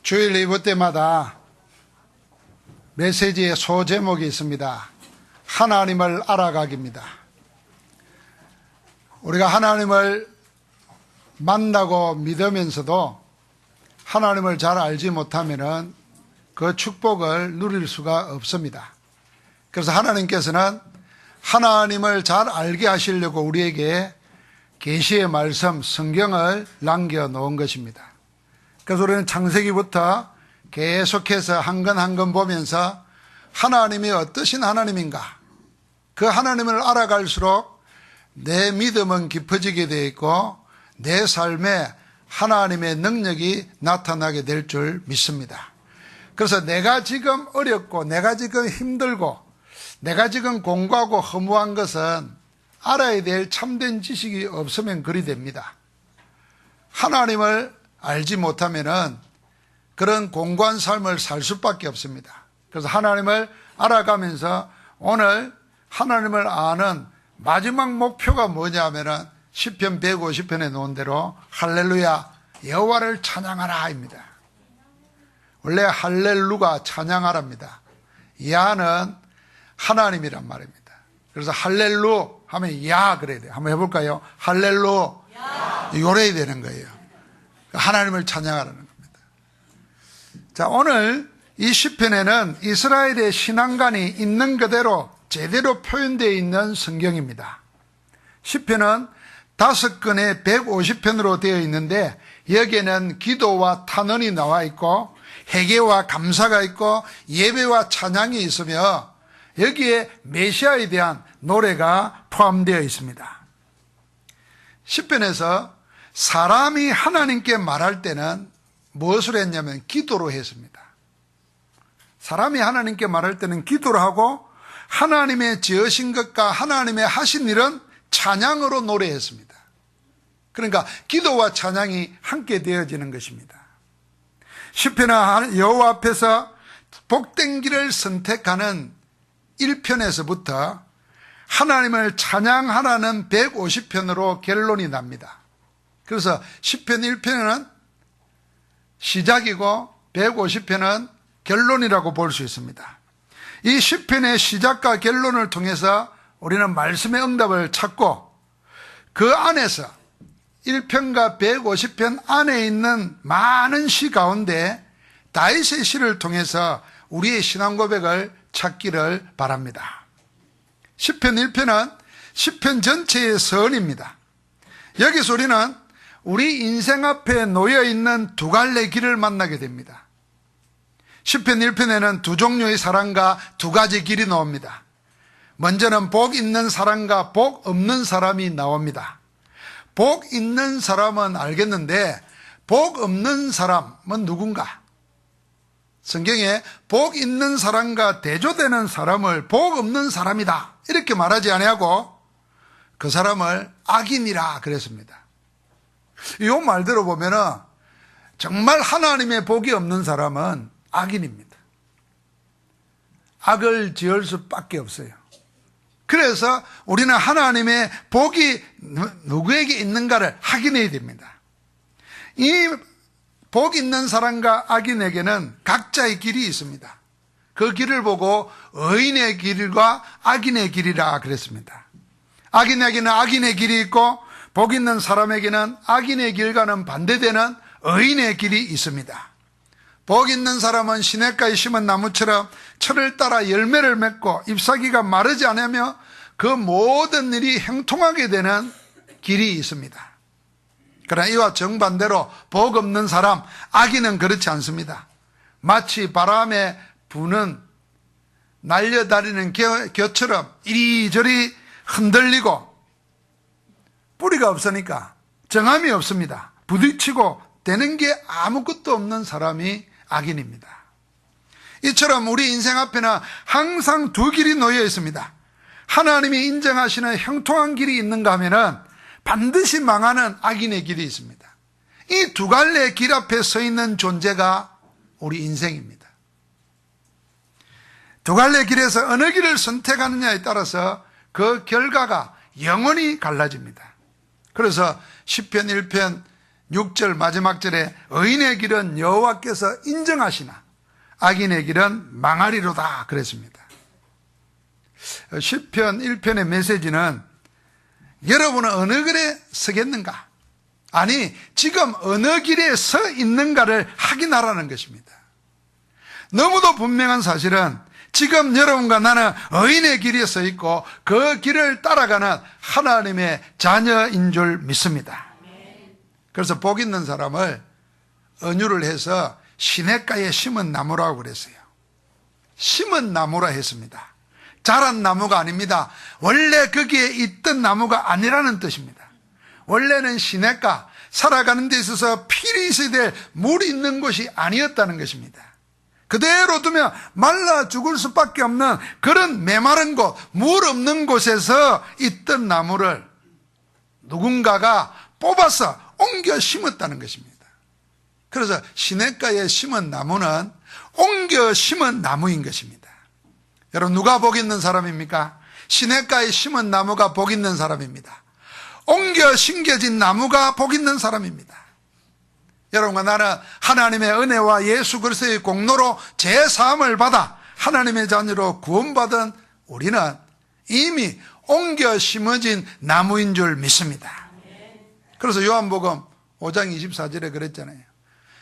주일 예배 때마다 메시지의 소제목이 있습니다. 하나님을 알아가기입니다. 우리가 하나님을 만나고 믿으면서도 하나님을 잘 알지 못하면 그 축복을 누릴 수가 없습니다. 그래서 하나님께서는 하나님을 잘 알게 하시려고 우리에게 계시의 말씀, 성경을 남겨놓은 것입니다. 그래서 우리는 창세기부터 계속해서 한 건 한 건 보면서 하나님이 어떠신 하나님인가, 그 하나님을 알아갈수록 내 믿음은 깊어지게 되어 있고 내 삶에 하나님의 능력이 나타나게 될 줄 믿습니다. 그래서 내가 지금 어렵고 내가 지금 힘들고 내가 지금 공고하고 허무한 것은 알아야 될 참된 지식이 없으면 그리 됩니다. 하나님을 알지 못하면은 그런 공고한 삶을 살 수밖에 없습니다. 그래서 하나님을 알아가면서 오늘 하나님을 아는 마지막 목표가 뭐냐면은 시편 150편에 놓은 대로 할렐루야 여호와를 찬양하라 입니다. 원래 할렐루가 찬양하랍니다. 야는 하나님이란 말입니다. 그래서 할렐루 하면 야 그래야 돼요. 한번 해볼까요? 할렐루 요래야 되는 거예요. 하나님을 찬양하라는 겁니다. 자, 오늘 이 시편에는 이스라엘의 신앙관이 있는 그대로 제대로 표현되어 있는 성경입니다. 시편은 5권의 150편으로 되어 있는데 여기에는 기도와 탄원이 나와 있고 회개와 감사가 있고 예배와 찬양이 있으며 여기에 메시아에 대한 노래가 포함되어 있습니다. 시편에서 사람이 하나님께 말할 때는 무엇을 했냐면 기도로 했습니다. 사람이 하나님께 말할 때는 기도로 하고 하나님의 지으신 것과 하나님의 하신 일은 찬양으로 노래했습니다. 그러니까 기도와 찬양이 함께 되어지는 것입니다. 시편은 여호와 앞에서 복된 길을 선택하는 1편에서부터 하나님을 찬양하라는 150편으로 결론이 납니다. 그래서 시편 1편은 시작이고 150편은 결론이라고 볼 수 있습니다. 이 시편의 시작과 결론을 통해서 우리는 말씀의 응답을 찾고 그 안에서 1편과 150편 안에 있는 많은 시 가운데 다윗의 시를 통해서 우리의 신앙 고백을 찾기를 바랍니다. 시편 1편은 시편 전체의 서원입니다. 여기서 우리는 우리 인생 앞에 놓여있는 두 갈래 길을 만나게 됩니다. 시편 1편에는 두 종류의 사람과 두 가지 길이 나옵니다. 먼저는 복 있는 사람과 복 없는 사람이 나옵니다. 복 있는 사람은 알겠는데 복 없는 사람은 누군가? 성경에 복 있는 사람과 대조되는 사람을 복 없는 사람이다 이렇게 말하지 아니하고 그 사람을 악인이라 그랬습니다. 이 말 들어보면 정말 하나님의 복이 없는 사람은 악인입니다. 악을 지을 수밖에 없어요. 그래서 우리는 하나님의 복이 누구에게 있는가를 확인해야 됩니다. 이 복 있는 사람과 악인에게는 각자의 길이 있습니다. 그 길을 보고 의인의 길과 악인의 길이라 그랬습니다. 악인에게는 악인의 길이 있고 복 있는 사람에게는 악인의 길과는 반대되는 의인의 길이 있습니다. 복 있는 사람은 시냇가에 심은 나무처럼 철을 따라 열매를 맺고 잎사귀가 마르지 않으며 그 모든 일이 형통하게 되는 길이 있습니다. 그러나 이와 정반대로 복 없는 사람, 악인은 그렇지 않습니다. 마치 바람에 부는 날려다니는 겨처럼 이리저리 흔들리고 뿌리가 없으니까 정함이 없습니다. 부딪히고 되는 게 아무것도 없는 사람이 악인입니다. 이처럼 우리 인생 앞에는 항상 두 길이 놓여 있습니다. 하나님이 인정하시는 형통한 길이 있는가 하면은 반드시 망하는 악인의 길이 있습니다. 이 두 갈래의 길 앞에 서 있는 존재가 우리 인생입니다. 두 갈래의 길에서 어느 길을 선택하느냐에 따라서 그 결과가 영원히 갈라집니다. 그래서 시편 1편 6절 마지막 절에 의인의 길은 여호와께서 인정하시나 악인의 길은 망하리로다 그랬습니다. 시편 1편의 메시지는 여러분은 어느 길에 서겠는가? 아니, 지금 어느 길에 서 있는가를 확인하라는 것입니다. 너무도 분명한 사실은 지금 여러분과 나는 의인의 길에 서 있고 그 길을 따라가는 하나님의 자녀인 줄 믿습니다. 그래서 복 있는 사람을 은유를 해서 시냇가에 심은 나무라고 그랬어요. 심은 나무라 했습니다. 자란 나무가 아닙니다. 원래 거기에 있던 나무가 아니라는 뜻입니다. 원래는 시냇가, 살아가는 데 있어서 필히 있어야 될 물이 있는 곳이 아니었다는 것입니다. 그대로 두면 말라 죽을 수밖에 없는 그런 메마른 곳, 물 없는 곳에서 있던 나무를 누군가가 뽑아서 옮겨 심었다는 것입니다. 그래서 시냇가에 심은 나무는 옮겨 심은 나무인 것입니다. 여러분, 누가 복 있는 사람입니까? 시냇가에 심은 나무가 복 있는 사람입니다. 옮겨 심겨진 나무가 복 있는 사람입니다. 여러분과 나는 하나님의 은혜와 예수 그리스도의 공로로 제사함을 받아 하나님의 자녀로 구원받은 우리는 이미 옮겨 심어진 나무인 줄 믿습니다. 그래서 요한복음 5장 24절에 그랬잖아요.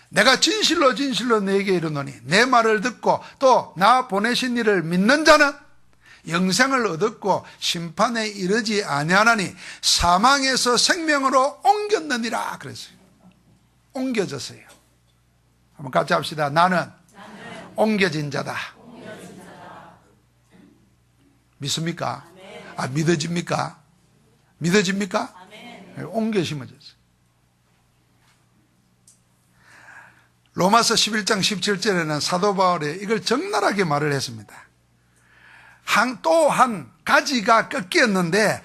내가 진실로 진실로 너에게 이르노니 내 말을 듣고 또 나 보내신 이를 믿는 자는 영생을 얻었고 심판에 이르지 아니하나니 사망에서 생명으로 옮겼느니라 그랬어요. 옮겨졌어요. 한번 같이 합시다. 나는 옮겨진 자다. 믿습니까? 아, 믿어집니까? 믿어집니까? 옮겨 심어졌어요. 로마서 11장 17절에는 사도 바울이 이걸 적나라하게 말을 했습니다. 또 한 가지가 꺾였는데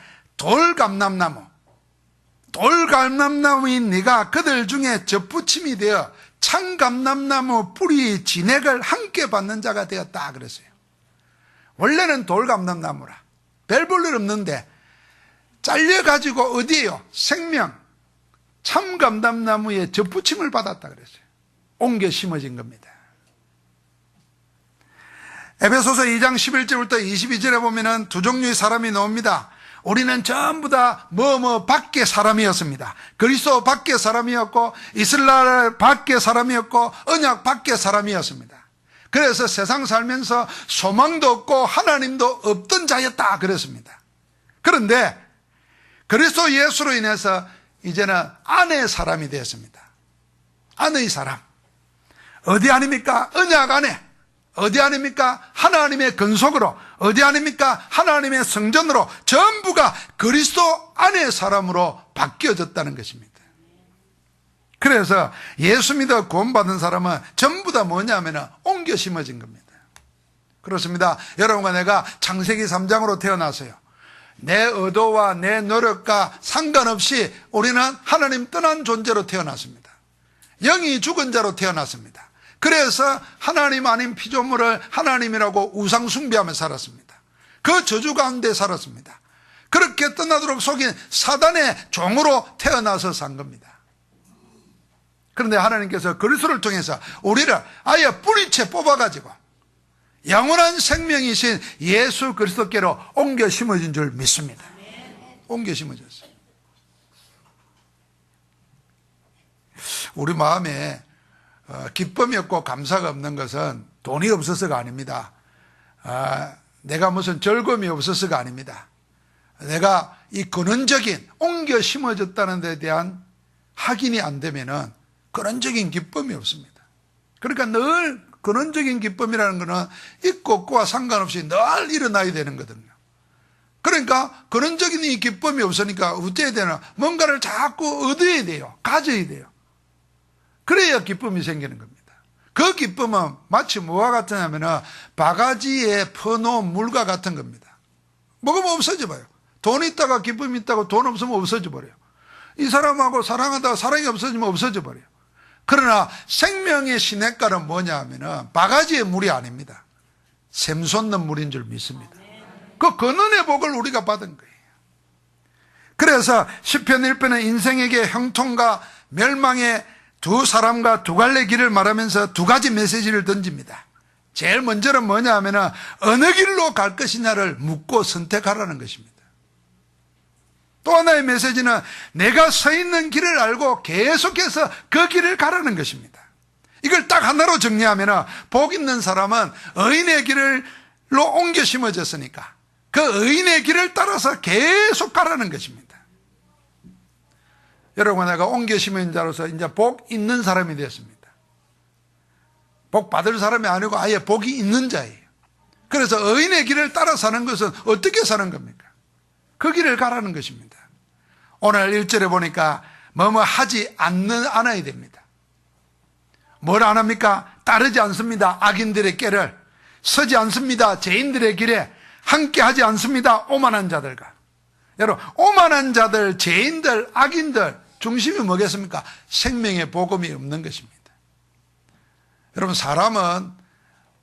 돌감람나무인 네가 그들 중에 접붙임이 되어 참감람나무 뿌리 진액을 함께 받는 자가 되었다 그랬어요. 원래는 돌감람나무라 별 볼 일 없는데 잘려가지고 어디에요? 생명 참감람나무에 접붙임을 받았다 그랬어요. 옮겨 심어진 겁니다. 에베소서 2장 11절부터 22절에 보면은 두 종류의 사람이 나옵니다. 우리는 전부 다 밖의 사람이었습니다. 그리스도 밖의 사람이었고 이스라엘 밖의 사람이었고 언약 밖의 사람이었습니다. 그래서 세상 살면서 소망도 없고 하나님도 없던 자였다 그랬습니다. 그런데 그리스도 예수로 인해서 이제는 안의 사람이 되었습니다. 안의 사람. 어디 아닙니까? 언약 안에. 어디 아닙니까? 하나님의 근속으로. 어디 아닙니까? 하나님의 성전으로. 전부가 그리스도 안의 사람으로 바뀌어졌다는 것입니다. 그래서 예수 믿어 구원받은 사람은 전부 다 뭐냐면 옮겨 심어진 겁니다. 그렇습니다. 여러분과 내가 창세기 3장으로 태어났어요. 내 의도와 내 노력과 상관없이 우리는 하나님 떠난 존재로 태어났습니다. 영이 죽은 자로 태어났습니다. 그래서 하나님 아닌 피조물을 하나님이라고 우상 숭배하며 살았습니다. 그 저주 가운데 살았습니다. 그렇게 떠나도록 속인 사단의 종으로 태어나서 산 겁니다. 그런데 하나님께서 그리스도를 통해서 우리를 아예 뿌리채 뽑아가지고 영원한 생명이신 예수 그리스도께로 옮겨 심어진 줄 믿습니다. 옮겨 심어졌어요. 우리 마음에 기쁨이 없고 감사가 없는 것은 돈이 없어서가 아닙니다. 내가 무슨 즐거움이 없어서가 아닙니다. 내가 이 근원적인 옮겨 심어졌다는 데 대한 확인이 안 되면은 근원적인 기쁨이 없습니다. 그러니까 늘 근원적인 기쁨이라는 것은 있고 없고와 상관없이 늘 일어나야 되는 거거든요. 그러니까 근원적인 이 기쁨이 없으니까 어떻게 되나? 뭔가를 자꾸 얻어야 돼요. 가져야 돼요. 그래야 기쁨이 생기는 겁니다. 그 기쁨은 마치 뭐와 같으냐면 바가지에 퍼놓은 물과 같은 겁니다. 먹으면 없어져 봐요. 돈 있다가 기쁨이 있다고 돈 없으면 없어져 버려요. 이 사람하고 사랑하다가 사랑이 없어지면 없어져 버려요. 그러나 생명의 시냇가는 뭐냐 하면은 바가지의 물이 아닙니다. 샘솟는 물인 줄 믿습니다. 그 근원의 복을 우리가 받은 거예요. 그래서 시편 1편은 인생에게 형통과 멸망의 두 사람과 두 갈래 길을 말하면서 두 가지 메시지를 던집니다. 제일 먼저는 뭐냐 하면은 어느 길로 갈 것이냐를 묻고 선택하라는 것입니다. 또 하나의 메시지는 내가 서 있는 길을 알고 계속해서 그 길을 가라는 것입니다. 이걸 딱 하나로 정리하면은 복 있는 사람은 의인의 길로 옮겨 심어졌으니까 그 의인의 길을 따라서 계속 가라는 것입니다. 여러분, 내가 옮겨 심은 자로서 이제 복 있는 사람이 되었습니다. 복 받을 사람이 아니고 아예 복이 있는 자예요. 그래서 의인의 길을 따라 사는 것은 어떻게 사는 겁니까? 그 길을 가라는 것입니다. 오늘 1절에 보니까 뭐뭐 하지 않아야 됩니다. 뭘 안 합니까? 따르지 않습니다. 악인들의 꾀를. 서지 않습니다. 죄인들의 길에. 함께 하지 않습니다. 오만한 자들과. 여러분, 오만한 자들, 죄인들, 악인들 중심이 뭐겠습니까? 생명의 복음이 없는 것입니다. 여러분, 사람은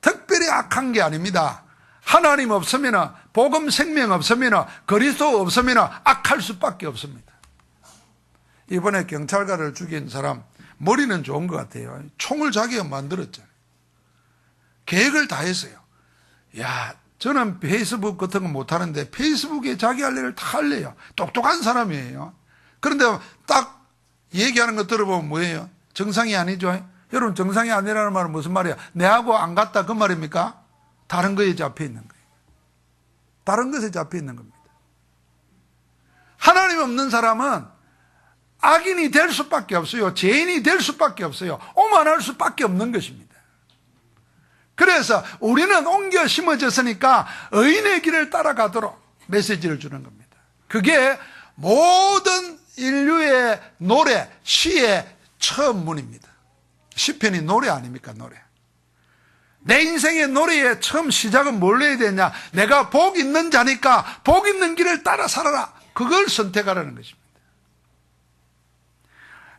특별히 악한 게 아닙니다. 하나님 없으면, 복음 생명 없으면, 그리스도 없으면 악할 수밖에 없습니다. 이번에 경찰관을 죽인 사람 머리는 좋은 것 같아요. 총을 자기가 만들었잖아요. 계획을 다 했어요. 야, 저는 페이스북 같은 거 못하는데 페이스북에 자기 할 일을 다 할래요. 똑똑한 사람이에요. 그런데 딱 얘기하는 거 들어보면 뭐예요? 정상이 아니죠. 여러분, 정상이 아니라는 말은 무슨 말이야? 내하고 안 같다 그 말입니까? 다른 거에 잡혀 있는 거예요. 다른 것에 잡혀 있는 겁니다. 하나님 없는 사람은 악인이 될 수밖에 없어요. 죄인이 될 수밖에 없어요. 오만할 수밖에 없는 것입니다. 그래서 우리는 옮겨 심어졌으니까 의인의 길을 따라가도록 메시지를 주는 겁니다. 그게 모든 인류의 노래, 시의 처음 문입니다. 시편이 노래 아닙니까? 노래. 내 인생의 노래의 처음 시작은 뭘 해야 되냐? 내가 복 있는 자니까 복 있는 길을 따라 살아라. 그걸 선택하라는 것입니다.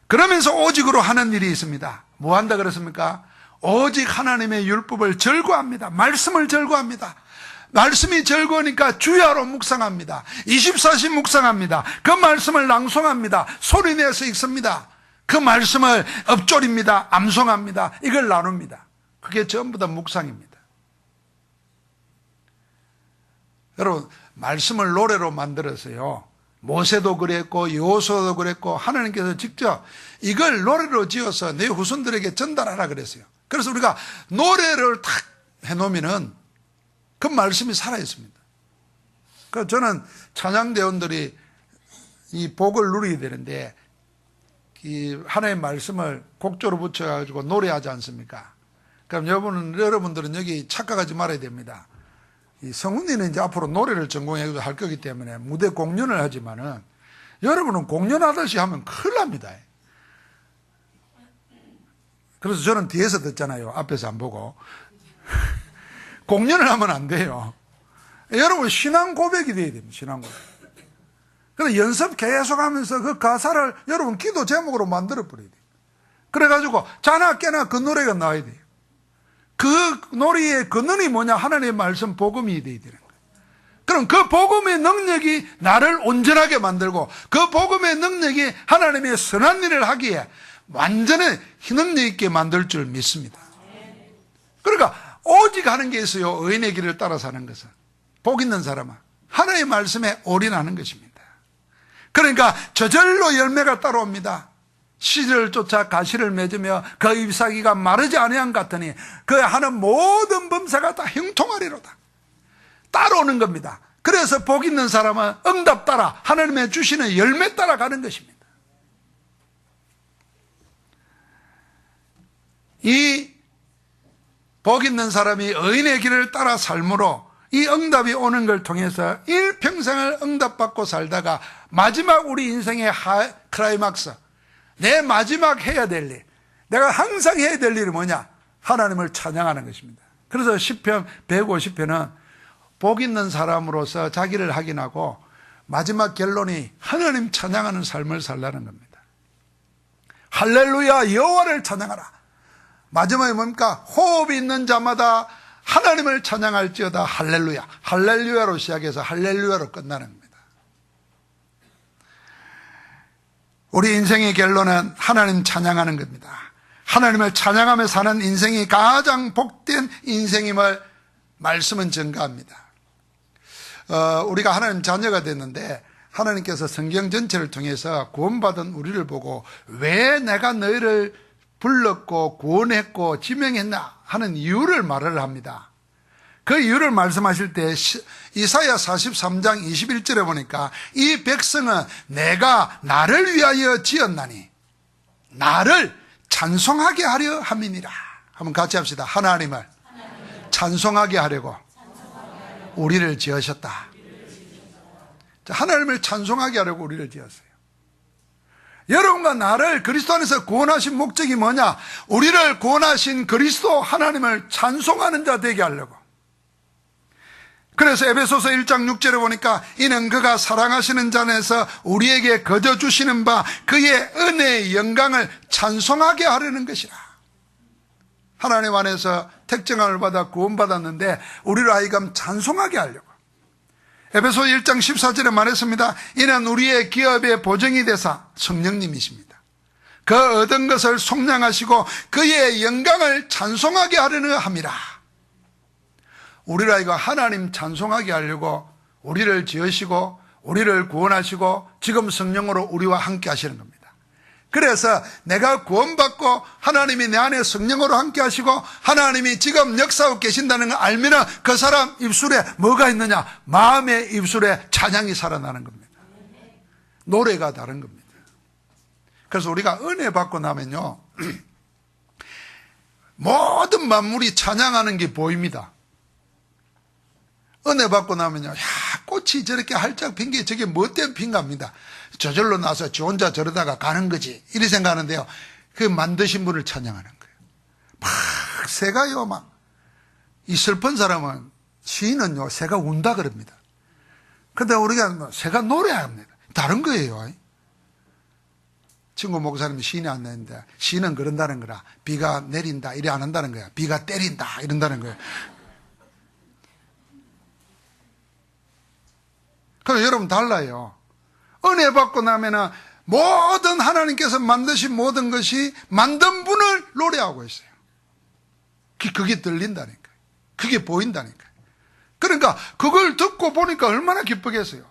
그러면서 오직으로 하는 일이 있습니다. 뭐 한다 그랬습니까? 오직 하나님의 율법을 절거합니다. 말씀을 절거합니다. 말씀이 절거하니까 주야로 묵상합니다. 24시 묵상합니다. 그 말씀을 낭송합니다. 소리내서 읽습니다. 그 말씀을 읊조립니다. 암송합니다. 이걸 나눕니다. 그게 전부 다 묵상입니다. 여러분, 말씀을 노래로 만들어서요, 모세도 그랬고 여호수아도 그랬고 하나님께서 직접 이걸 노래로 지어서 내 후손들에게 전달하라 그랬어요. 그래서 우리가 노래를 탁 해놓으면은 그 말씀이 살아있습니다. 그래서 저는 찬양대원들이 이 복을 누리게 되는데 이 하나님의 말씀을 곡조로 붙여가지고 노래하지 않습니까? 그럼 여러분들은 여기 착각하지 말아야 됩니다. 이 성훈이는 이제 앞으로 노래를 전공해서 할 거기 때문에 무대 공연을 하지만은 여러분은 공연하듯이 하면 큰일 납니다. 그래서 저는 뒤에서 듣잖아요. 앞에서 안 보고. 공연을 하면 안 돼요. 여러분 신앙 고백이 돼야 됩니다. 신앙 고백. 그래서 연습 계속 하면서 그 가사를 여러분 기도 제목으로 만들어 버려야 돼요. 그래가지고 자나 깨나 그 노래가 나와야 돼요. 그 노래의 근원이 뭐냐? 하나님의 말씀 복음이 돼야 되는 거예요. 그럼 그 복음의 능력이 나를 온전하게 만들고 그 복음의 능력이 하나님의 선한 일을 하기에 완전히 능력 있게 만들 줄 믿습니다. 그러니까 오직 하는 게 있어요. 의인의 길을 따라 사는 것은. 복 있는 사람은 하나님의 말씀에 올인하는 것입니다. 그러니까 저절로 열매가 따라옵니다. 씨를 쫓아 가시를 맺으며 그 잎사귀가 마르지 아니한 같으니 그 하는 모든 범사가 다 형통하리로다. 따라오는 겁니다. 그래서 복 있는 사람은 응답 따라 하나님의 주시는 열매 따라 가는 것입니다. 이 복 있는 사람이 의인의 길을 따라 삶으로 이 응답이 오는 걸 통해서 일평생을 응답받고 살다가 마지막 우리 인생의 클라이막스, 내 마지막 해야 될 일, 내가 항상 해야 될 일이 뭐냐? 하나님을 찬양하는 것입니다. 그래서 시편 150편은 복 있는 사람으로서 자기를 확인하고 마지막 결론이 하나님 찬양하는 삶을 살라는 겁니다. 할렐루야, 여호와를 찬양하라. 마지막에 뭡니까? 호흡이 있는 자마다 하나님을 찬양할지어다. 할렐루야. 할렐루야로 시작해서 할렐루야로 끝나는 겁니다. 우리 인생의 결론은 하나님 찬양하는 겁니다. 하나님을 찬양하며 사는 인생이 가장 복된 인생임을 말씀은 증가합니다. 우리가 하나님 자녀가 됐는데 하나님께서 성경 전체를 통해서 구원받은 우리를 보고 왜 내가 너희를 불렀고 구원했고 지명했나 하는 이유를 말을 합니다. 그 이유를 말씀하실 때 이사야 43장 21절에 보니까 이 백성은 내가 나를 위하여 지었나니 나를 찬송하게 하려 함이니라. 한번 같이 합시다. 하나님을 찬송하게 하려고 우리를 지으셨다. 하나님을 찬송하게 하려고 우리를 지었어요. 여러분과 나를 그리스도 안에서 구원하신 목적이 뭐냐? 우리를 구원하신 그리스도 하나님을 찬송하는 자 되게 하려고. 그래서 에베소서 1장 6절에 보니까 이는 그가 사랑하시는 자 안에서 우리에게 거저 주시는 바 그의 은혜의 영광을 찬송하게 하려는 것이라. 하나님 안에서 택정함을 받아 구원받았는데 우리를 하여금 찬송하게 하려고. 에베소 1장 14절에 말했습니다. 이는 우리의 기업의 보증이 되사 성령님이십니다. 그 얻은 것을 속량하시고 그의 영광을 찬송하게 하려는 함이라. 우리를 하여금 하나님 찬송하게 하려고 우리를 지으시고 우리를 구원하시고 지금 성령으로 우리와 함께 하시는 겁니다. 그래서 내가 구원받고 하나님이 내 안에 성령으로 함께 하시고 하나님이 지금 역사하고 계신다는 걸 알면 그 사람 입술에 뭐가 있느냐? 마음의 입술에 찬양이 살아나는 겁니다. 노래가 다른 겁니다. 그래서 우리가 은혜 받고 나면요 모든 만물이 찬양하는 게 보입니다. 은혜 받고 나면요, 야, 꽃이 저렇게 활짝 핀 게 저게 뭐 때문에 핀가 합니다. 저절로 나서 지 혼자 저러다가 가는 거지. 이렇게 생각하는데요. 그 만드신 분을 찬양하는 거예요. 막 새가요, 막. 이 슬픈 사람은, 시인은요, 새가 운다 그럽니다. 근데 우리가 새가 노래합니다. 다른 거예요. 친구 목사님이 시인이 안 내는데, 시인은 그런다는 거라. 비가 내린다, 이래 안 한다는 거야. 비가 때린다, 이런다는 거예요. 그럼 여러분 달라요. 은혜 받고 나면은 모든 하나님께서 만드신 모든 것이 만든 분을 노래하고 있어요. 그게 들린다니까요. 그게 보인다니까요. 그러니까 그걸 듣고 보니까 얼마나 기쁘겠어요.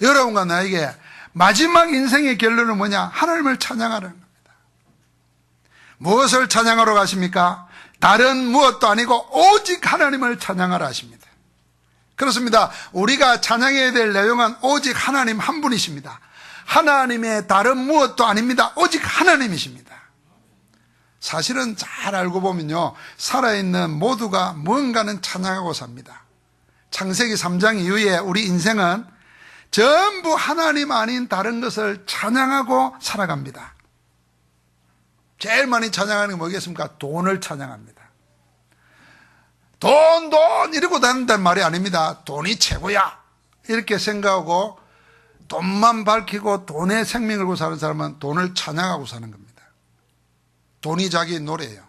여러분과 나에게 마지막 인생의 결론은 뭐냐? 하나님을 찬양하는 겁니다. 무엇을 찬양하러 가십니까? 다른 무엇도 아니고 오직 하나님을 찬양하러 하십니다. 그렇습니다. 우리가 찬양해야 될 내용은 오직 하나님 한 분이십니다. 하나님의 다른 무엇도 아닙니다. 오직 하나님이십니다. 사실은 잘 알고 보면요, 살아있는 모두가 무언가는 찬양하고 삽니다. 창세기 3장 이후에 우리 인생은 전부 하나님 아닌 다른 것을 찬양하고 살아갑니다. 제일 많이 찬양하는 게 뭐겠습니까? 돈을 찬양합니다. 돈 이러고 다닌다는 말이 아닙니다. 돈이 최고야 이렇게 생각하고 돈만 밝히고 돈에 생명을 걸고 사는 사람은 돈을 찬양하고 사는 겁니다. 돈이 자기 노래예요.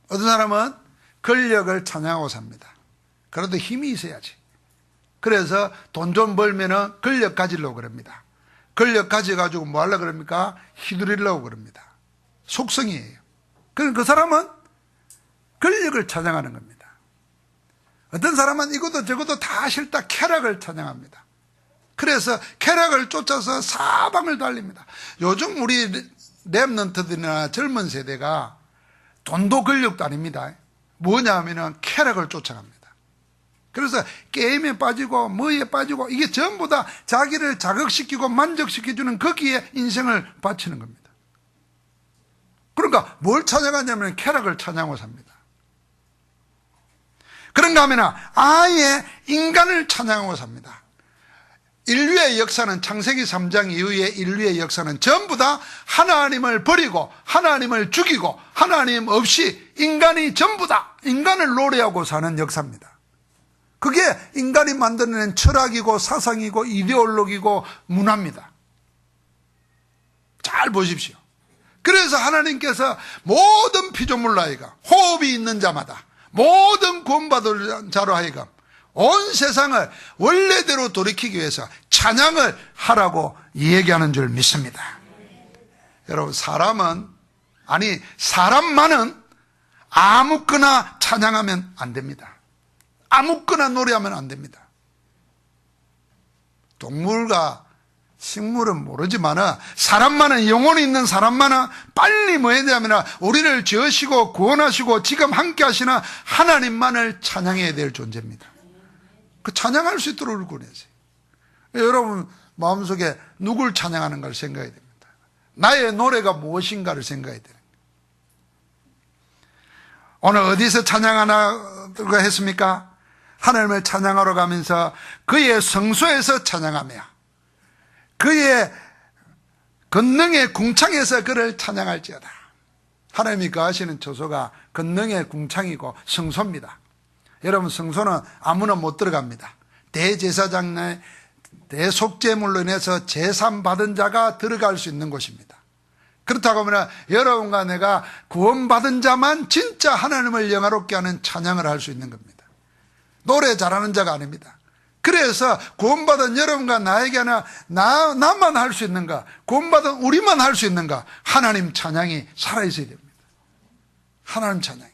어떤 사람은 권력을 찬양하고 삽니다. 그래도 힘이 있어야지. 그래서 돈 좀 벌면은 권력 가지려고 그럽니다. 권력 가져가지고 뭐 하려고 그럽니까? 휘두르려고 그럽니다. 속성이에요. 그럼 그 사람은 권력을 찬양하는 겁니다. 어떤 사람은 이것도 저것도 다 싫다 쾌락을 찬양합니다. 그래서 쾌락을 쫓아서 사방을 달립니다. 요즘 우리 랩런트들이나 젊은 세대가 돈도 권력도 아닙니다. 뭐냐 하면은 쾌락을 쫓아갑니다. 그래서 게임에 빠지고 뭐에 빠지고 이게 전부 다 자기를 자극시키고 만족시켜주는 거기에 인생을 바치는 겁니다. 그러니까 뭘 찬양하냐면 쾌락을 찬양하고 삽니다. 그런가 하면 아예 인간을 찬양하고 삽니다. 인류의 역사는 창세기 3장 이후에 인류의 역사는 전부 다 하나님을 버리고 하나님을 죽이고 하나님 없이 인간이 전부 다 인간을 노래하고 사는 역사입니다. 그게 인간이 만들어낸 철학이고 사상이고 이데올로기고 문화입니다. 잘 보십시오. 그래서 하나님께서 모든 피조물 아이가 호흡이 있는 자마다 모든 구원받을 자로 하여금 온 세상을 원래대로 돌이키기 위해서 찬양을 하라고 얘기하는 줄 믿습니다. 여러분, 사람만은 아무거나 찬양하면 안 됩니다. 아무거나 노래하면 안 됩니다. 동물과 식물은 모르지만 사람만은, 영혼이 있는 사람만은 빨리 뭐 해야 되냐면 우리를 지으시고 구원하시고 지금 함께 하시는 하나님만을 찬양해야 될 존재입니다. 그 찬양할 수 있도록 우리를 구원하세요. 여러분 마음속에 누굴 찬양하는가를 생각해야 됩니다. 나의 노래가 무엇인가를 생각해야 돼요. 오늘 어디서 찬양하라고 했습니까? 하나님을 찬양하러 가면서 그의 성소에서 찬양하며 그의 권능의 궁창에서 그를 찬양할지어다. 하나님이 거하시는 처소가 권능의 궁창이고 성소입니다. 여러분, 성소는 아무나 못 들어갑니다. 대제사장의 대속죄물로 인해서 제산 받은 자가 들어갈 수 있는 곳입니다. 그렇다고 하면 여러분과 내가 구원받은 자만 진짜 하나님을 영화롭게 하는 찬양을 할 수 있는 겁니다. 노래 잘하는 자가 아닙니다. 그래서 구원받은 여러분과 나에게는 나만 할 수 있는가, 구원받은 우리만 할 수 있는가, 하나님 찬양이 살아있어야 됩니다. 하나님 찬양이.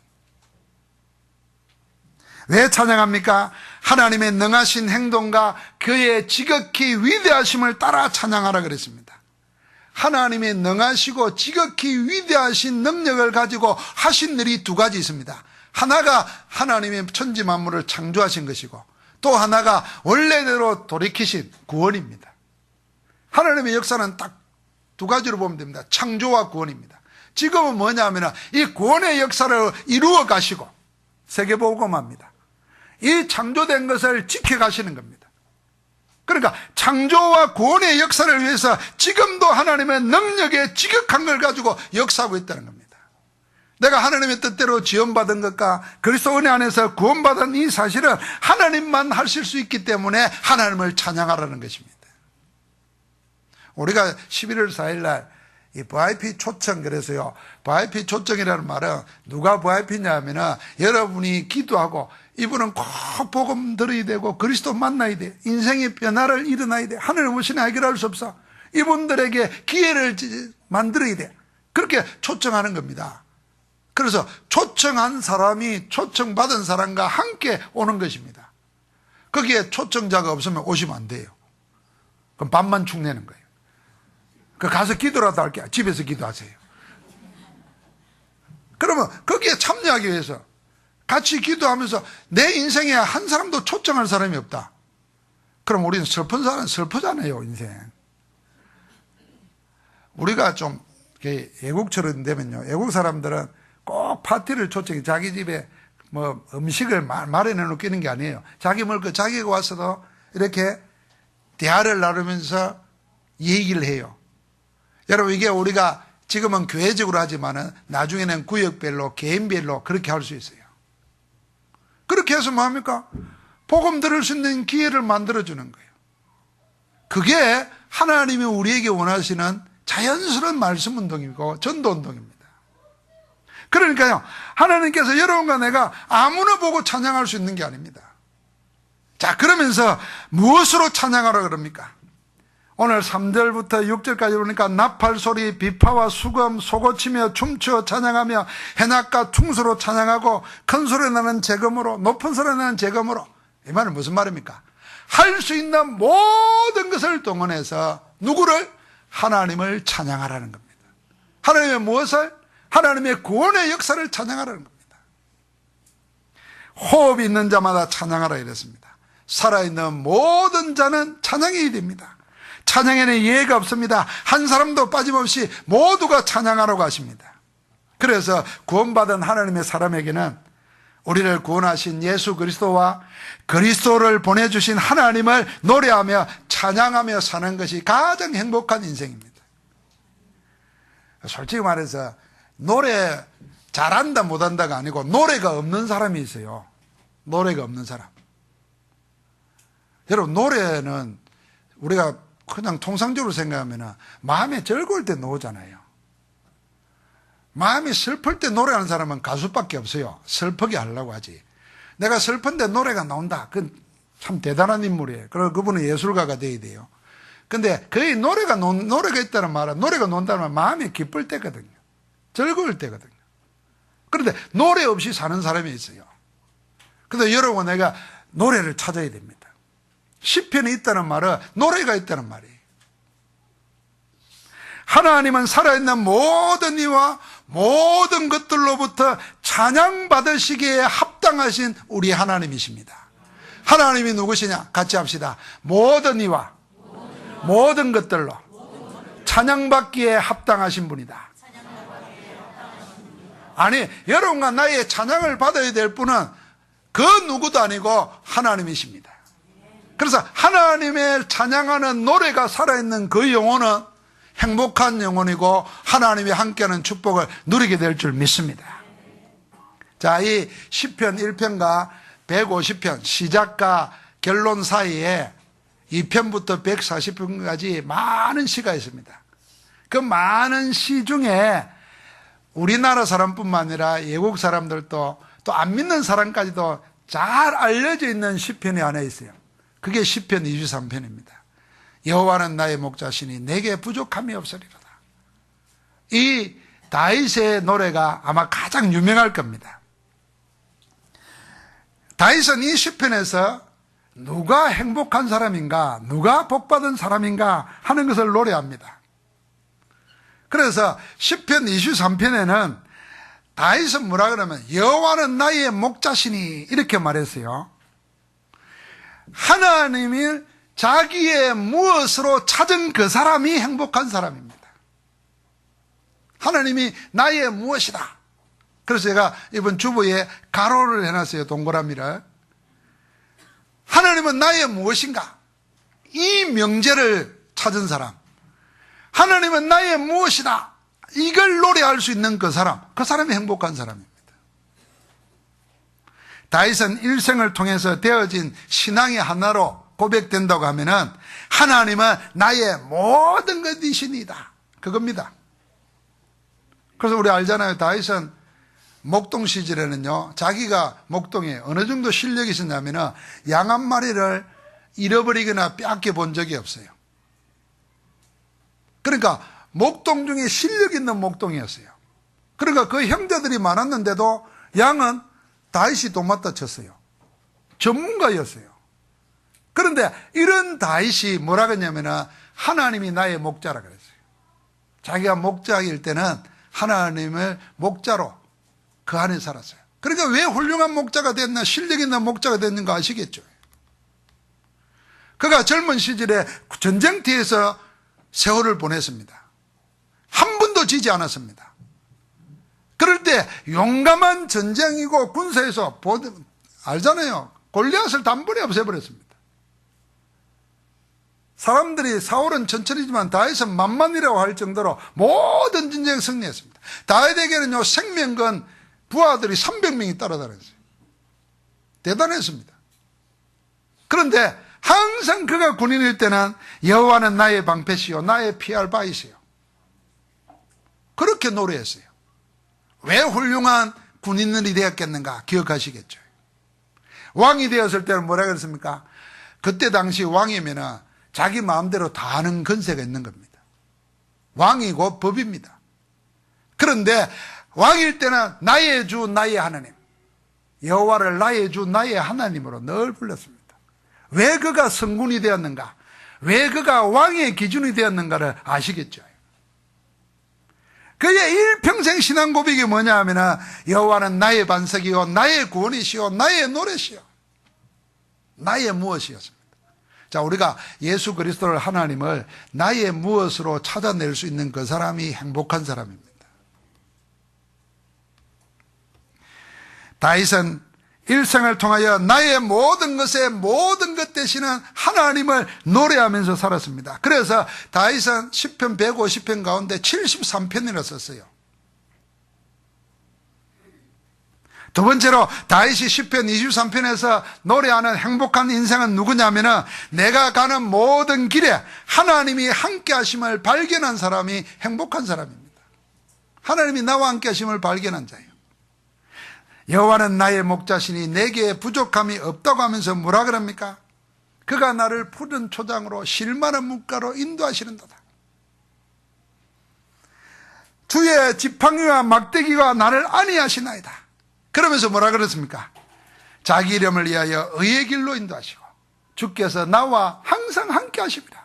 왜 찬양합니까? 하나님의 능하신 행동과 그의 지극히 위대하심을 따라 찬양하라 그랬습니다. 하나님의 능하시고 지극히 위대하신 능력을 가지고 하신 일이 두 가지 있습니다. 하나가 하나님의 천지 만물을 창조하신 것이고, 또 하나가 원래대로 돌이키신 구원입니다. 하나님의 역사는 딱 두 가지로 보면 됩니다. 창조와 구원입니다. 지금은 뭐냐면 이 구원의 역사를 이루어 가시고 세계복음화입니다. 이 창조된 것을 지켜가시는 겁니다. 그러니까 창조와 구원의 역사를 위해서 지금도 하나님의 능력의 지극한 걸 가지고 역사하고 있다는 겁니다. 내가 하나님의 뜻대로 지원받은 것과 그리스도 은혜 안에서 구원받은 이 사실은 하나님만 하실 수 있기 때문에 하나님을 찬양하라는 것입니다. 우리가 11월 4일 날 이 VIP 초청, 그래서요, VIP 초청이라는 말은 누가 VIP냐 하면은 여러분이 기도하고 이분은 꼭 복음 들어야 되고 그리스도 만나야 돼, 인생의 변화를 일어나야 돼, 하늘 무엇이나 해결할 수 없어, 이분들에게 기회를 만들어야 돼, 그렇게 초청하는 겁니다. 그래서 초청한 사람이 초청받은 사람과 함께 오는 것입니다. 거기에 초청자가 없으면 오시면 안 돼요. 그럼 밥만 축내는 거예요. 그 가서 기도라도 할게요. 집에서 기도하세요. 그러면 거기에 참여하기 위해서 같이 기도하면서 내 인생에 한 사람도 초청할 사람이 없다. 그럼 우리는 슬픈 사람은 슬프잖아요, 인생. 우리가 좀 외국처럼 되면요, 외국 사람들은 꼭 파티를 초청해. 자기 집에 뭐 음식을 마련해 놓기는 게 아니에요. 자기 먹을 거 자기가 와서도 이렇게 대화를 나누면서 얘기를 해요. 여러분, 이게 우리가 지금은 교회적으로 하지만은 나중에는 구역별로, 개인별로 그렇게 할 수 있어요. 그렇게 해서 뭐 합니까? 복음 들을 수 있는 기회를 만들어주는 거예요. 그게 하나님이 우리에게 원하시는 자연스러운 말씀 운동이고 전도 운동입니다. 그러니까요, 하나님께서 여러분과 내가 아무나 보고 찬양할 수 있는 게 아닙니다. 자, 그러면서 무엇으로 찬양하라 그럽니까? 오늘 3절부터 6절까지 보니까 나팔소리, 비파와 수금, 소고치며 춤추어 찬양하며 해낙과 퉁수로 찬양하고 큰 소리 나는 재금으로, 높은 소리 나는 재금으로. 이 말은 무슨 말입니까? 할 수 있는 모든 것을 동원해서 누구를? 하나님을 찬양하라는 겁니다. 하나님의 무엇을? 하나님의 구원의 역사를 찬양하라는 겁니다. 호흡이 있는 자마다 찬양하라 이랬습니다. 살아있는 모든 자는 찬양해야 됩니다. 찬양에는 예외가 없습니다. 한 사람도 빠짐없이 모두가 찬양하라고 하십니다. 그래서 구원받은 하나님의 사람에게는 우리를 구원하신 예수 그리스도와 그리스도를 보내주신 하나님을 노래하며 찬양하며 사는 것이 가장 행복한 인생입니다. 솔직히 말해서 노래 잘한다 못한다가 아니고 노래가 없는 사람이 있어요. 노래가 없는 사람. 여러분, 노래는 우리가 그냥 통상적으로 생각하면 마음이 즐거울 때 나오잖아요. 마음이 슬플 때 노래하는 사람은 가수밖에 없어요. 슬프게 하려고 하지. 내가 슬픈데 노래가 나온다, 그건 참 대단한 인물이에요. 그리고 그분은 예술가가 돼야 돼요. 근데 거의 노래가 있다는 말은, 노래가 논다는 말은 마음이 기쁠 때거든요. 즐거울 때거든요. 그런데 노래 없이 사는 사람이 있어요. 근데 여러분, 내가 노래를 찾아야 됩니다. 시편이 있다는 말은 노래가 있다는 말이에요. 하나님은 살아있는 모든 이와 모든 것들로부터 찬양받으시기에 합당하신 우리 하나님이십니다. 하나님이 누구시냐? 같이 합시다. 모든 이와 모든 것들로 찬양받기에 합당하신 분이다. 아니, 여러분과 나의 찬양을 받아야 될 분은 그 누구도 아니고 하나님이십니다. 그래서 하나님의 찬양하는 노래가 살아있는 그 영혼은 행복한 영혼이고 하나님이 함께하는 축복을 누리게 될 줄 믿습니다. 자, 이 시편 1편과 150편 시작과 결론 사이에 2편부터 140편까지 많은 시가 있습니다. 그 많은 시 중에 우리나라 사람뿐만 아니라 외국 사람들도 또 안 믿는 사람까지도 잘 알려져 있는 시편이 하나 있어요. 그게 시편 23편입니다. 여호와는 나의 목자시니 내게 부족함이 없으리로다. 이 다윗의 노래가 아마 가장 유명할 겁니다. 다윗은 이 시편에서 누가 행복한 사람인가, 누가 복받은 사람인가 하는 것을 노래합니다. 그래서 시편 23편에는 다윗은 뭐라 그러면 여호와는 나의 목자시니 이렇게 말했어요. 하나님이 자기의 무엇으로 찾은 그 사람이 행복한 사람입니다. 하나님이 나의 무엇이다. 그래서 제가 이번 주보에 가로를 해놨어요. 동그라미를. 하나님은 나의 무엇인가? 이 명제를 찾은 사람. 하나님은 나의 무엇이다. 이걸 노래할 수 있는 그 사람이 행복한 사람입니다. 다윗은 일생을 통해서 되어진 신앙의 하나로 고백된다고 하면은 하나님은 나의 모든 것이시니다. 그겁니다. 그래서 우리 알잖아요. 다윗은 목동 시절에는요, 자기가 목동에 어느 정도 실력이 있었냐면은 양 한 마리를 잃어버리거나 빼앗겨 본 적이 없어요. 그러니까 목동 중에 실력 있는 목동이었어요. 그러니까 그 형제들이 많았는데도 양은 다윗이 도맡아 쳤어요. 전문가였어요. 그런데 이런 다윗이 뭐라 그랬냐면은 하나님이 나의 목자라 그랬어요. 자기가 목자일 때는 하나님을 목자로 그 안에 살았어요. 그러니까 왜 훌륭한 목자가 됐나, 실력 있는 목자가 됐는가 아시겠죠? 그가 젊은 시절에 전쟁터에서 세월을 보냈습니다. 한 번도 지지 않았습니다. 그럴 때 용감한 전쟁이고 군사에서 알잖아요. 골리앗을 단번에 없애버렸습니다. 사람들이 사울은 천천히지만 다윗은 만만이라고 할 정도로 모든 전쟁에 승리했습니다. 다윗에게는요, 생명건 부하들이 300명이 따라다녔어요. 대단했습니다. 그런데 항상 그가 군인일 때는 여호와는 나의 방패시요 나의 피할 바이시요 그렇게 노래했어요. 왜 훌륭한 군인들이 되었겠는가 기억하시겠죠. 왕이 되었을 때는 뭐라 그랬습니까? 그때 당시 왕이면은 자기 마음대로 다 하는 권세가 있는 겁니다. 왕이고 법입니다. 그런데 왕일 때는 나의 주 나의 하나님, 여호와를 나의 주 나의 하나님으로 늘 불렀습니다. 왜 그가 성군이 되었는가, 왜 그가 왕의 기준이 되었는가를 아시겠죠. 그의 일평생 신앙 고백이 뭐냐 하면은 여호와는 나의 반석이요 나의 구원이시요 나의 노래시요 나의 무엇이었습니다. 자, 우리가 예수 그리스도를, 하나님을 나의 무엇으로 찾아낼 수 있는 그 사람이 행복한 사람입니다. 다윗은 일생을 통하여 나의 모든 것에 모든 것 되시는 하나님을 노래하면서 살았습니다. 그래서 다윗은 시편 150편 가운데 73편이나 썼어요. 두 번째로 다윗이 시편 23편에서 노래하는 행복한 인생은 누구냐면은 내가 가는 모든 길에 하나님이 함께 하심을 발견한 사람이 행복한 사람입니다. 하나님이 나와 함께 하심을 발견한 자예요. 여호와는 나의 목자시니 내게 부족함이 없다고 하면서 뭐라 그럽니까? 그가 나를 푸른 초장으로 실만한 물가로 인도하시는도다. 주의 지팡이와 막대기가 나를 안위하시나이다. 그러면서 뭐라 그랬습니까? 자기 이름을 위하여 의의 길로 인도하시고 주께서 나와 항상 함께 하십니다.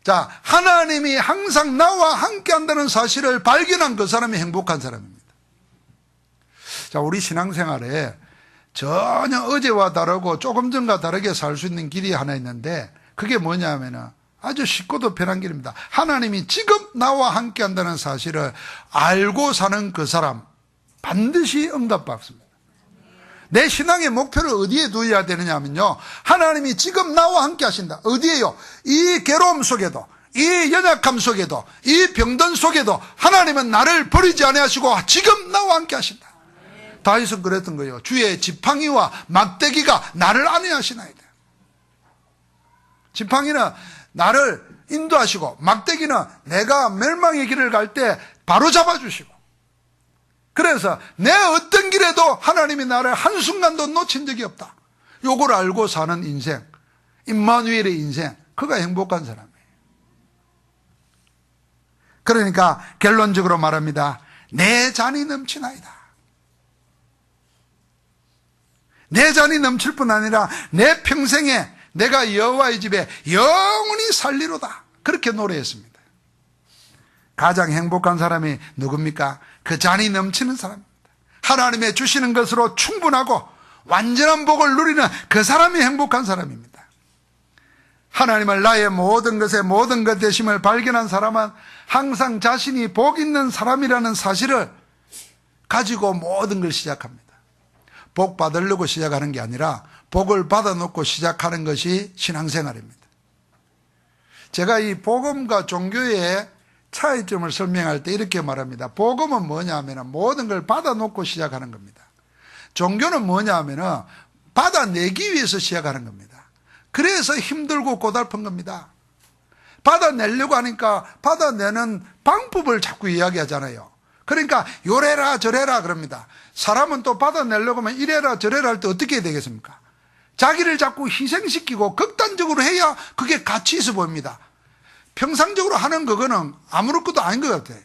자, 하나님이 항상 나와 함께 한다는 사실을 발견한 그 사람이 행복한 사람입니다. 자, 우리 신앙생활에 전혀 어제와 다르고 조금 전과 다르게 살 수 있는 길이 하나 있는데, 그게 뭐냐면은 아주 쉽고도 편한 길입니다. 하나님이 지금 나와 함께 한다는 사실을 알고 사는 그 사람 반드시 응답받습니다. 내 신앙의 목표를 어디에 두어야 되느냐 하면요, 하나님이 지금 나와 함께 하신다. 어디에요? 이 괴로움 속에도, 이 연약함 속에도, 이 병든 속에도 하나님은 나를 버리지 아니하시고 지금 나와 함께 하신다. 다윗은 그랬던 거예요. 주의 지팡이와 막대기가 나를 안위하시나이다. 지팡이는 나를 인도하시고 막대기는 내가 멸망의 길을 갈 때 바로 잡아주시고, 그래서 내 어떤 길에도 하나님이 나를 한순간도 놓친 적이 없다. 요걸 알고 사는 인생, 임마누엘의 인생, 그가 행복한 사람이에요. 그러니까 결론적으로 말합니다. 내 잔이 넘치나이다. 내 잔이 넘칠 뿐 아니라 내 평생에 내가 여호와의 집에 영원히 살리로다. 그렇게 노래했습니다. 가장 행복한 사람이 누굽니까? 그 잔이 넘치는 사람입니다. 하나님의 주시는 것으로 충분하고 완전한 복을 누리는 그 사람이 행복한 사람입니다. 하나님을 나의 모든 것에 모든 것 되심을 발견한 사람은 항상 자신이 복 있는 사람이라는 사실을 가지고 모든 걸 시작합니다. 복 받으려고 시작하는 게 아니라 복을 받아놓고 시작하는 것이 신앙생활입니다. 제가 이 복음과 종교의 차이점을 설명할 때 이렇게 말합니다. 복음은 뭐냐 하면 모든 걸 받아놓고 시작하는 겁니다. 종교는 뭐냐 하면 받아내기 위해서 시작하는 겁니다. 그래서 힘들고 고달픈 겁니다. 받아내려고 하니까 받아내는 방법을 자꾸 이야기하잖아요. 그러니까 요래라 저래라 그럽니다. 사람은 또 받아내려고 하면 이래라 저래라 할 때 어떻게 해야 되겠습니까? 자기를 자꾸 희생시키고 극단적으로 해야 그게 가치 있어 보입니다. 평상적으로 하는 그거는 아무것도 아닌 것 같아요.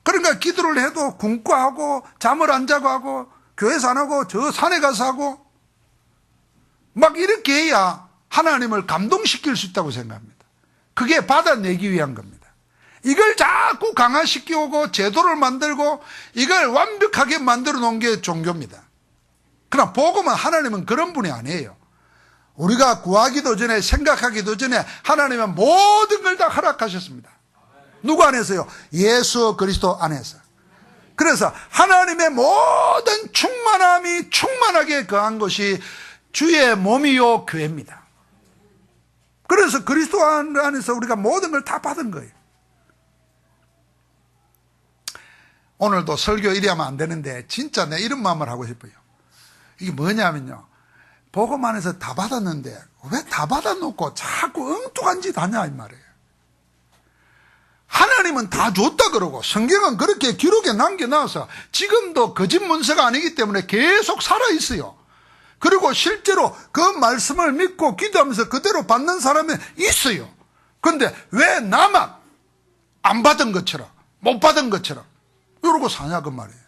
그러니까 기도를 해도 굶고 하고 잠을 안 자고 하고 교회에서 안 하고 저 산에 가서 하고 막 이렇게 해야 하나님을 감동시킬 수 있다고 생각합니다. 그게 받아내기 위한 겁니다. 이걸 자꾸 강화시키고 제도를 만들고 이걸 완벽하게 만들어 놓은 게 종교입니다. 그러나 복음은 하나님은 그런 분이 아니에요. 우리가 구하기도 전에 생각하기도 전에 하나님은 모든 걸 다 허락하셨습니다. 누구 안에서요? 예수 그리스도 안에서. 그래서 하나님의 모든 충만함이 충만하게 거한 것이 주의 몸이요 교회입니다. 그래서 그리스도 안에서 우리가 모든 걸 다 받은 거예요. 오늘도 설교 이리 하면 안 되는데 진짜 내 이런 마음을 하고 싶어요. 이게 뭐냐면요, 복음 안에서 다 받았는데 왜 다 받아놓고 자꾸 엉뚱한 짓 하냐 이 말이에요. 하나님은 다 줬다 그러고 성경은 그렇게 기록에 남겨놔서 지금도 거짓 문서가 아니기 때문에 계속 살아있어요. 그리고 실제로 그 말씀을 믿고 기도하면서 그대로 받는 사람이 있어요. 그런데 왜 나만 안 받은 것처럼 못 받은 것처럼 이러고 사냐 그 말이에요.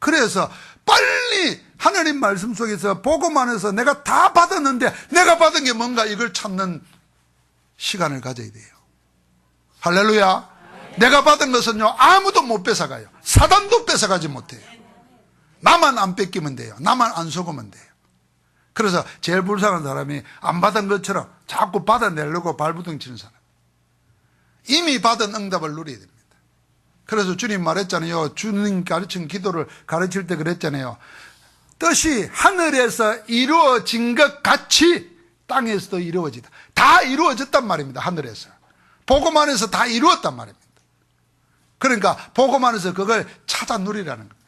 그래서 빨리 하나님 말씀 속에서 복음 안에서 내가 다 받았는데 내가 받은 게 뭔가 이걸 찾는 시간을 가져야 돼요. 할렐루야. 내가 받은 것은요 아무도 못 뺏어가요. 사단도 뺏어가지 못해요. 나만 안 뺏기면 돼요. 나만 안 속으면 돼요. 그래서 제일 불쌍한 사람이 안 받은 것처럼 자꾸 받아내려고 발부둥 치는 사람. 이미 받은 응답을 누려야 됩니다. 그래서 주님 말했잖아요. 주님 가르친 기도를 가르칠 때 그랬잖아요. 뜻이 하늘에서 이루어진 것 같이 땅에서도 이루어지다. 다 이루어졌단 말입니다. 하늘에서. 복음 안에서 다 이루었단 말입니다. 그러니까 복음 안에서 그걸 찾아 누리라는 겁니다.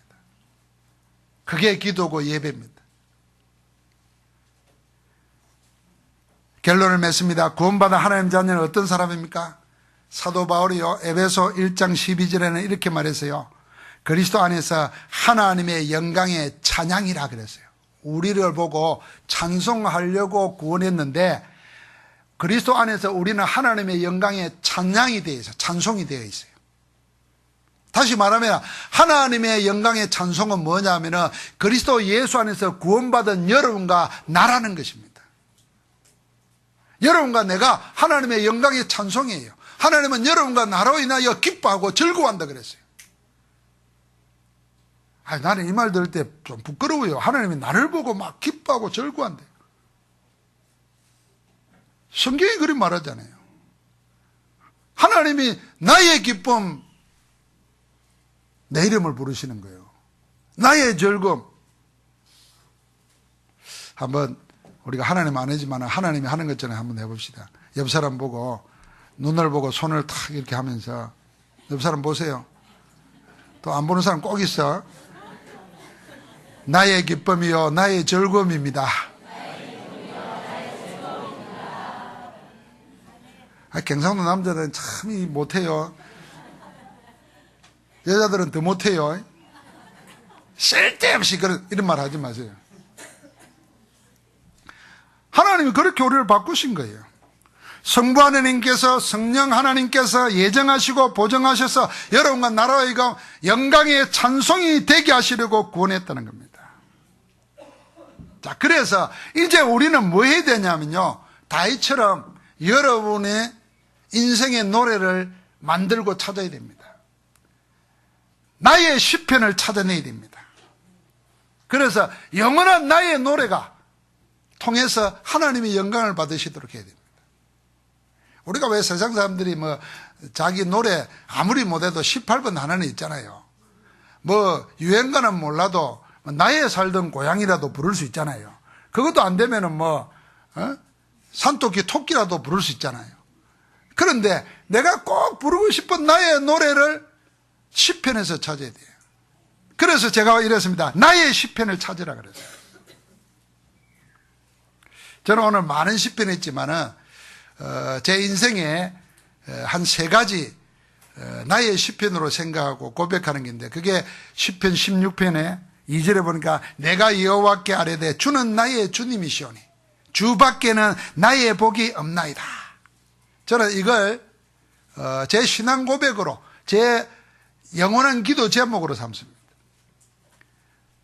그게 기도고 예배입니다. 결론을 맺습니다. 구원받은 하나님 자녀는 어떤 사람입니까? 사도 바울이요 에베소 1장 12절에는 이렇게 말했어요. 그리스도 안에서 하나님의 영광의 찬양이라 그랬어요. 우리를 보고 찬송하려고 구원했는데 그리스도 안에서 우리는 하나님의 영광의 찬양이 되어 있어요. 찬송이 되어 있어요. 다시 말하면 하나님의 영광의 찬송은 뭐냐면은 그리스도 예수 안에서 구원받은 여러분과 나라는 것입니다. 여러분과 내가 하나님의 영광의 찬송이에요. 하나님은 여러분과 나로 인하여 기뻐하고 즐거워한다 그랬어요. 나는 이 말 들을 때 좀 부끄러워요. 하나님이 나를 보고 막 기뻐하고 즐거워한대요. 성경이 그리 말하잖아요. 하나님이 나의 기쁨, 내 이름을 부르시는 거예요. 나의 즐거움. 한번 우리가 하나님 아니지만 하나님이 하는 것처럼 한번 해봅시다. 옆 사람 보고 눈을 보고 손을 탁 이렇게 하면서 옆 사람 보세요. 또 안 보는 사람 꼭 있어. 나의 기쁨이요 나의 즐거움입니다. 경상도 남자들은 참 못해요. 여자들은 더 못해요. 쓸데없이 이런 말 하지 마세요. 하나님이 그렇게 우리를 바꾸신 거예요. 성부 하나님께서, 성령 하나님께서 예정하시고 보정하셔서 여러분과 나라의 영광의 찬송이 되게 하시려고 구원했다는 겁니다. 자, 그래서 이제 우리는 뭐 해야 되냐면요, 다윗처럼 여러분의 인생의 노래를 만들고 찾아야 됩니다. 나의 시편을 찾아내야 됩니다. 그래서 영원한 나의 노래가 통해서 하나님의 영광을 받으시도록 해야 됩니다. 우리가 왜 세상 사람들이 자기 노래 아무리 못해도 18번 하나는 있잖아요. 유행가는 몰라도 나의 살던 고향이라도 부를 수 있잖아요. 그것도 안 되면은 산토끼 토끼라도 부를 수 있잖아요. 그런데 내가 꼭 부르고 싶은 나의 노래를 시편에서 찾아야 돼요. 그래서 제가 이랬습니다. 나의 시편을 찾으라 그랬어요. 저는 오늘 많은 시편이 있지만은 제 인생에 한 3가지 나의 시편으로 생각하고 고백하는 게 있는데, 그게 시편 16편에 2절에 보니까 내가 여호와께 아뢰되 주는 나의 주님이시오니 주 밖에는 나의 복이 없나이다. 저는 이걸 제 신앙 고백으로, 제 영원한 기도 제목으로 삼습니다.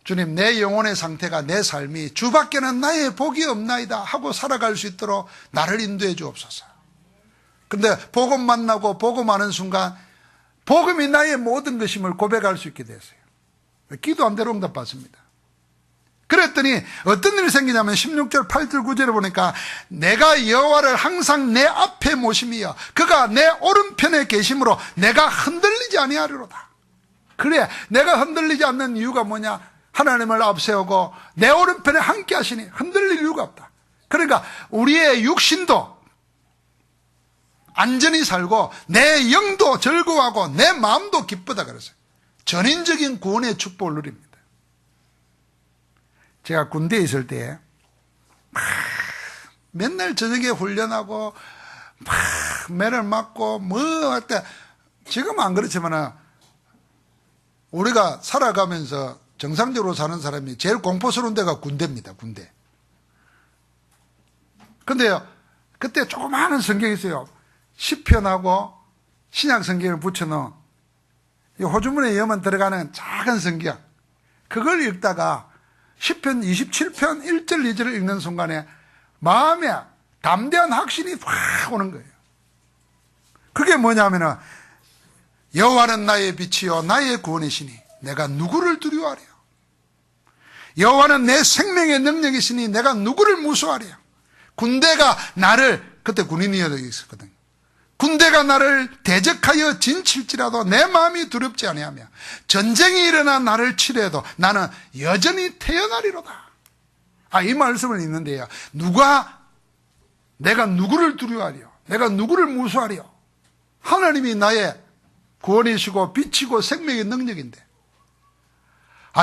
주님, 내 영혼의 상태가, 내 삶이 주 밖에는 나의 복이 없나이다 하고 살아갈 수 있도록 나를 인도해 주옵소서. 근데 복음 만나고 복음하는 순간 복음이 나의 모든 것임을 고백할 수 있게 됐어요. 기도한 대로 응답받습니다. 그랬더니 어떤 일이 생기냐면 16절 8절 9절에 보니까 내가 여호와를 항상 내 앞에 모심이여 그가 내 오른편에 계심으로 내가 흔들리지 아니하리로다. 그래, 내가 흔들리지 않는 이유가 뭐냐? 하나님을 앞세우고 내 오른편에 함께 하시니 흔들릴 이유가 없다. 그러니까 우리의 육신도 안전히 살고 내 영도 즐거워하고 내 마음도 기쁘다 그랬어요. 전인적인 구원의 축복을 누립니다. 제가 군대에 있을 때 맨날 저녁에 훈련하고 매를 맞고 할 때, 지금은 안 그렇지만 우리가 살아가면서 정상적으로 사는 사람이 제일 공포스러운 데가 군대입니다. 군대. 근데요, 그때 조그마한 성경이 있어요. 시편하고 신약 성경을 붙여놓은 호주머니에 여만 들어가는 작은 성경. 그걸 읽다가 시편 27편 1절 2절을 읽는 순간에 마음에 담대한 확신이 확 오는 거예요. 그게 뭐냐면은 여호와는 나의 빛이요 나의 구원이시니 내가 누구를 두려워하랴. 여호와는 내 생명의 능력이시니 내가 누구를 무서워하랴. 군대가 나를, 그때 군인이어야 있었거든요. 군대가 나를 대적하여 진칠지라도 내 마음이 두렵지 아니하며 전쟁이 일어나 나를 치려도 나는 여전히 태어나리로다. 이 말씀을 읽는데요, 내가 누구를 두려워하려, 내가 누구를 무서워하려. 하나님이 나의 구원이시고 빛이고 생명의 능력인데,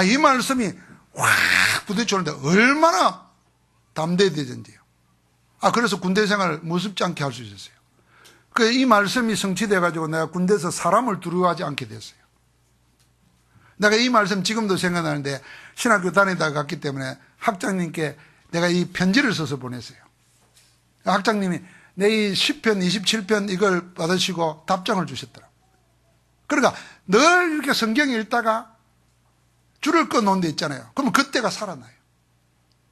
이 말씀이 확 부딪히는데 얼마나 담대해지는지요. 그래서 군대 생활을 무섭지 않게 할 수 있었어요. 이 말씀이 성취돼가지고 내가 군대에서 사람을 두려워하지 않게 됐어요. 내가 이 말씀 지금도 생각나는데 신학교 다니다가 갔기 때문에 학장님께 내가 이 편지를 써서 보냈어요. 학장님이 내 이 10편, 27편 이걸 받으시고 답장을 주셨더라고요. 그러니까 늘 이렇게 성경 읽다가 줄을 꺼놓은 데 있잖아요. 그러면 그때가 살아나요.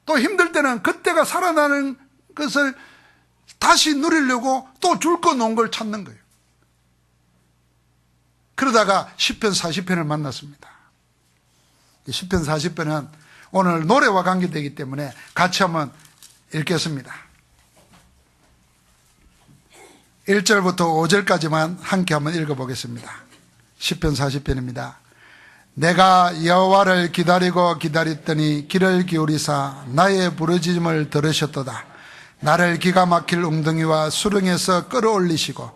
또 힘들 때는 그때가 살아나는 것을 다시 누리려고 또 줄 꺼놓은 걸 찾는 거예요. 그러다가 10편, 40편을 만났습니다. 10편, 40편은 오늘 노래와 관계되기 때문에 같이 한번 읽겠습니다. 1절부터 5절까지만 함께 한번 읽어보겠습니다. 10편 40편입니다. 내가 여호와를 기다리고 기다렸더니 귀를 기울이사 나의 부르짖음을 들으셨도다. 나를 기가 막힐 웅덩이와 수렁에서 끌어올리시고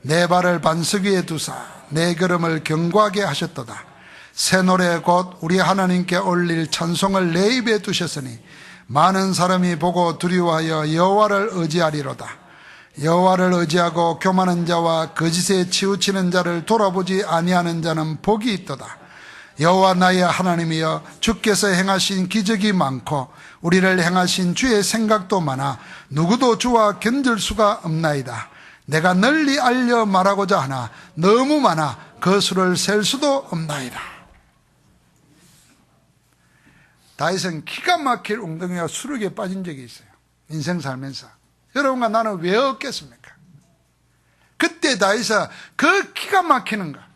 내 발을 반석 위에 두사 내 걸음을 견고하게 하셨도다. 새 노래 곧 우리 하나님께 올릴 찬송을 내 입에 두셨으니 많은 사람이 보고 두려워하여 여호와를 의지하리로다. 여호와를 의지하고 교만한 자와 거짓에 치우치는 자를 돌아보지 아니하는 자는 복이 있도다. 여호와 나의 하나님이여 주께서 행하신 기적이 많고 우리를 행하신 주의 생각도 많아 누구도 주와 견줄 수가 없나이다. 내가 널리 알려 말하고자 하나 너무 많아 그 수를 셀 수도 없나이다. 다윗은 기가 막힐 웅덩이와 수륙에 빠진 적이 있어요. 인생 살면서. 여러분과 나는 왜 없겠습니까? 그때 다윗은 그 기가 막히는가,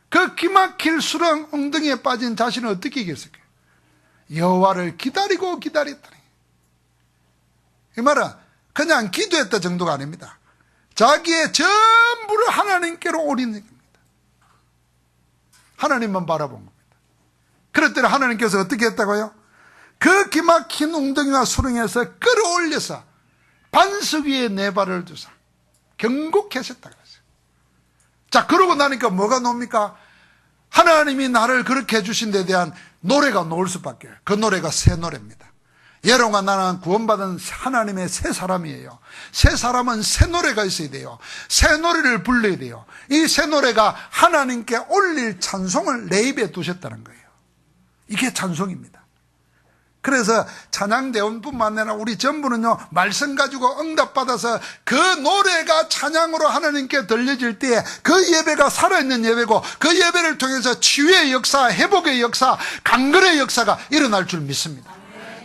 그 기막힐 수렁 웅덩이에 빠진 자신을 어떻게 이겼을까요? 여호와를 기다리고 기다렸더니. 이 말은 그냥 기도했다 정도가 아닙니다. 자기의 전부를 하나님께로 올리는 겁니다. 하나님만 바라본 겁니다. 그랬더니 하나님께서 어떻게 했다고요? 그 기막힌 웅덩이와 수렁에서 끌어올려서 반석 위에 내 발을 두사 견고케 하셨다 그랬어요. 자, 그러고 나니까 뭐가 나옵니까? 하나님이 나를 그렇게 해주신 데 대한 노래가 나올 수밖에 없어요. 그 노래가 새 노래입니다. 여러분과 나는 구원받은 하나님의 새 사람이에요. 새 사람은 새 노래가 있어야 돼요. 새 노래를 불러야 돼요. 이 새 노래가 하나님께 올릴 찬송을 내 입에 두셨다는 거예요. 이게 찬송입니다. 그래서 찬양대원뿐만 아니라 우리 전부는요, 말씀 가지고 응답받아서 그 노래가 찬양으로 하나님께 들려질 때에 그 예배가 살아있는 예배고 그 예배를 통해서 치유의 역사, 회복의 역사, 강건의 역사가 일어날 줄 믿습니다.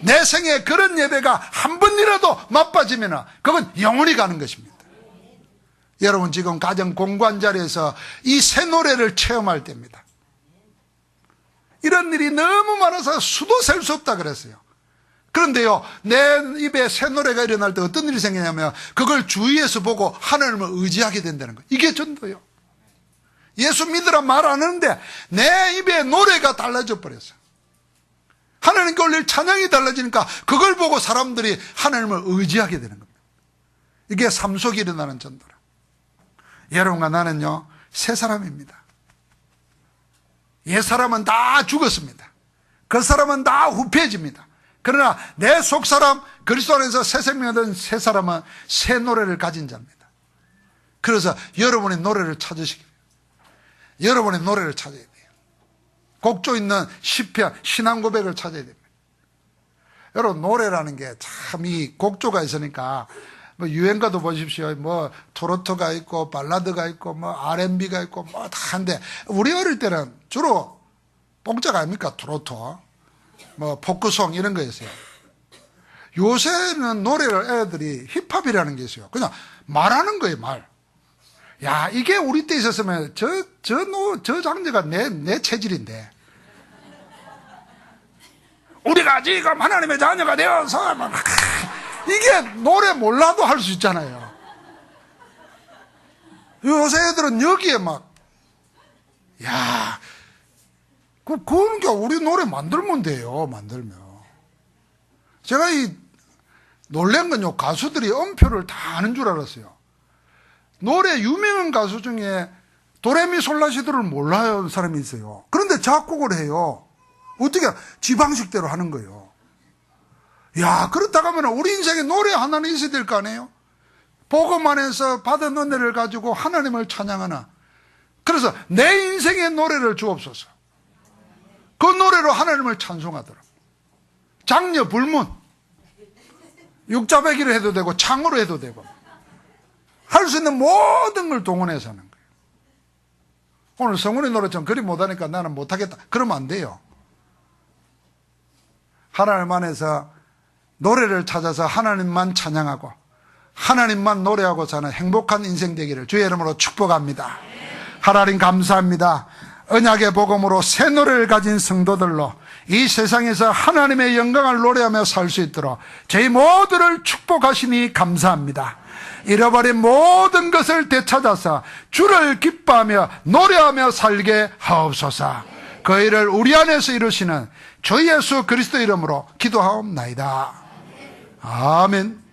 내 생에 그런 예배가 한 번이라도 맛빠지면 그건 영원히 가는 것입니다. 여러분 지금 가정 공부한 자리에서 이 새 노래를 체험할 때입니다. 이런 일이 너무 많아서 수도 셀 수 없다 그랬어요. 그런데요, 내 입에 새 노래가 일어날 때 어떤 일이 생기냐면 그걸 주위에서 보고 하나님을 의지하게 된다는 거예요. 이게 전도예요. 예수 믿으라 말 안 하는데 내 입에 노래가 달라져 버렸어요. 하나님께 올릴 찬양이 달라지니까 그걸 보고 사람들이 하나님을 의지하게 되는 겁니다. 이게 삶 속에 일어나는 전도라. 여러분과 나는요, 새 사람입니다. 옛 사람은 다 죽었습니다. 그 사람은 다 후패해집니다. 그러나 내 속사람 그리스도 안에서 새 생명을 얻은 새 사람은 새 노래를 가진 자입니다. 그래서 여러분의 노래를 찾으시기 바랍니다. 여러분의 노래를 찾아야 돼요. 곡조 있는 시편, 신앙 고백을 찾아야 됩니다. 여러분 노래라는 게 참 이 곡조가 있으니까 뭐 유행가도 보십시오. 뭐 트로트가 있고 발라드가 있고 뭐 R&B가 있고 뭐 다 한데 우리 어릴 때는 주로 뽕짝 아닙니까? 트로트, 뭐 포크송 이런 거였어요. 요새는 노래를 애들이 힙합이라는 게 있어요. 그냥 말하는 거예요, 말. 야, 이게 우리 때 있었으면 저 장르가 내 체질인데. 우리가 지금 하나님의 자녀가 되어서 막 이게 노래 몰라도 할 수 있잖아요. 요새 애들은 여기에 막, 야, 그러니까 우리 노래 만들면 돼요, 만들면. 제가 놀란 건요, 가수들이 음표를 다 아는 줄 알았어요. 노래 유명한 가수 중에 도레미솔라시도를 몰라요 사람이 있어요. 그런데 작곡을 해요. 어떻게 지방식대로 하는 거예요. 야, 그렇다고 하면 우리 인생에 노래 하나는 있어야 될 거 아니에요? 복음 안에서 받은 은혜를 가지고 하나님을 찬양하나. 그래서 내 인생의 노래를 주옵소서. 노래로 하나님을 찬송하더라고요. 장려 불문, 육자배기를 해도 되고 창으로 해도 되고 할 수 있는 모든 걸 동원해서 하는 거예요. 오늘 성훈이 노래처럼 그리 못하니까 나는 못하겠다 그러면 안 돼요. 하나님 안에서 노래를 찾아서 하나님만 찬양하고 하나님만 노래하고 사는 행복한 인생 되기를 주의 이름으로 축복합니다. 하나님 감사합니다. 언약의 복음으로 새 노래를 가진 성도들로 이 세상에서 하나님의 영광을 노래하며 살 수 있도록 저희 모두를 축복하시니 감사합니다. 잃어버린 모든 것을 되찾아서 주를 기뻐하며 노래하며 살게 하옵소서. 그 일을 우리 안에서 이루시는 주 예수 그리스도 이름으로 기도하옵나이다. 아멘.